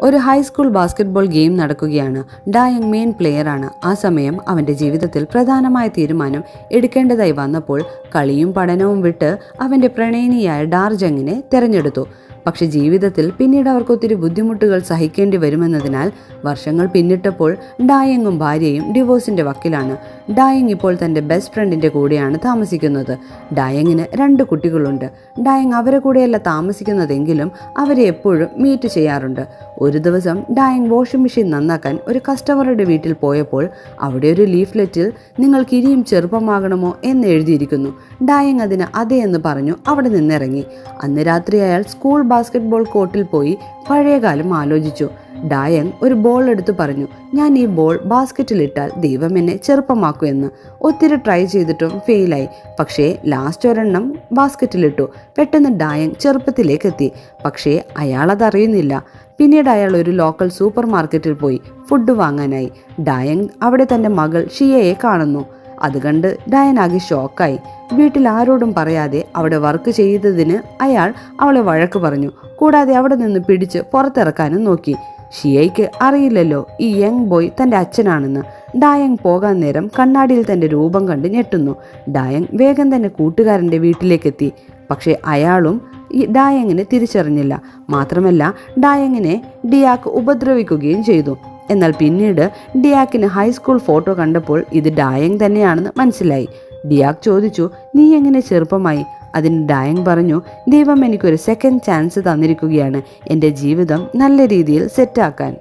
ഒരു high school basketball game നടക്കുകയാണ്. ഡായങ് main പ്ലെയറാണ്. ആ സമയം അവൻ്റെ ജീവിതത്തിൽ പ്രധാനമായ തീരുമാനം എടുക്കേണ്ടതായി വന്നപ്പോൾ കളിയും പഠനവും വിട്ട് അവൻ്റെ പ്രണയിനിയായ ഡാർജങ്ങിനെ തിരഞ്ഞെടുത്തു. പക്ഷെ ജീവിതത്തിൽ പിന്നീട് അവർക്ക് ഒത്തിരി ബുദ്ധിമുട്ടുകൾ സഹിക്കേണ്ടി വരുമെന്നതിനാൽ വർഷങ്ങൾ പിന്നിട്ടപ്പോൾ ഡായങ്ങും ഭാര്യയും ഡിവോഴ്സിൻ്റെ വക്കിലാണ്. ഡായങ് ഇപ്പോൾ തൻ്റെ ബെസ്റ്റ് ഫ്രണ്ടിൻ്റെ കൂടെയാണ് താമസിക്കുന്നത്. ഡായങ്ങിന് 2 കുട്ടികളുണ്ട്. ഡായങ് അവരെ കൂടെയല്ല താമസിക്കുന്നതെങ്കിലും അവരെ എപ്പോഴും മീറ്റ് ചെയ്യാറുണ്ട്. ഒരു ദിവസം ഡായങ് വാഷിംഗ് മെഷീൻ നന്നാക്കാൻ ഒരു കസ്റ്റമറുടെ വീട്ടിൽ പോയപ്പോൾ അവിടെ ഒരു ലീഫ്ലെറ്റിൽ നിങ്ങൾക്ക് ഇനിയും ചെറുപ്പമാകണമോ എന്ന് എഴുതിയിരിക്കുന്നു. ഡായങ് അതിന് അതെ എന്ന് പറഞ്ഞു അവിടെ നിന്നിറങ്ങി. അന്ന് രാത്രി അയാൾ സ്കൂൾ ബാസ്കറ്റ്ബോൾ കോർട്ടിൽ പോയി പഴയകാലം ആലോചിച്ചു. ഡായങ് ഒരു ബോൾ എടുത്ത് പറഞ്ഞു, ഞാൻ ഈ ബോൾ ബാസ്ക്കറ്റിലിട്ടാൽ ദൈവം എന്നെ ചെറുപ്പമാക്കൂ എന്ന്. ഒത്തിരി ട്രൈ ചെയ്തിട്ടും ഫെയിലായി. പക്ഷേ ലാസ്റ്റ് ഒരെണ്ണം ബാസ്ക്കറ്റിലിട്ടു. പെട്ടെന്ന് ഡായങ് ചെറുപ്പത്തിലേക്കെത്തി. പക്ഷേ അയാളതറിയുന്നില്ല. പിന്നീട് അയാൾ ഒരു ലോക്കൽ സൂപ്പർ മാർക്കറ്റിൽ പോയി ഫുഡ് വാങ്ങാനായി. ഡായങ് അവിടെ തൻ്റെ മകൾ ഷിയയെ കാണുന്നു. അത് കണ്ട് ഡായൻ ആകെ ഷോക്കായി. വീട്ടിൽ ആരോടും പറയാതെ അവിടെ വർക്ക് ചെയ്തതിന് അയാൾ അവളെ വഴക്ക് പറഞ്ഞു. കൂടാതെ അവിടെ നിന്ന് പിടിച്ച് പുറത്തിറക്കാനും നോക്കി. ഷിയയ്ക്ക് അറിയില്ലല്ലോ ഈ യങ് ബോയ് തൻ്റെ അച്ഛനാണെന്ന്. ഡായങ് പോകാൻ നേരം കണ്ണാടിയിൽ തൻ്റെ രൂപം കണ്ട് ഞെട്ടുന്നു. ഡായങ് വേഗം തന്നെ കൂട്ടുകാരൻ്റെ വീട്ടിലേക്കെത്തി. പക്ഷേ അയാളും ഈ ഡായങ്ങിനെ തിരിച്ചറിഞ്ഞില്ല. മാത്രമല്ല ഡായങ്ങിനെ ഡിയാക്ക് ഉപദ്രവിക്കുകയും ചെയ്തു. എന്നാൽ പിന്നീട് ഡിയാക്കിന് ഹൈസ്കൂൾ ഫോട്ടോ കണ്ടപ്പോൾ ഇത് ഡായങ് തന്നെയാണെന്ന് മനസ്സിലായി. ഡിയാക്ക് ചോദിച്ചു, നീ എങ്ങനെ ചെറുപ്പമായി? അതിന് ഡായങ് പറഞ്ഞു, ദൈവം എനിക്കൊരു സെക്കൻഡ് ചാൻസ് തന്നിരിക്കുകയാണ് എൻ്റെ ജീവിതം നല്ല രീതിയിൽ സെറ്റാക്കാൻ.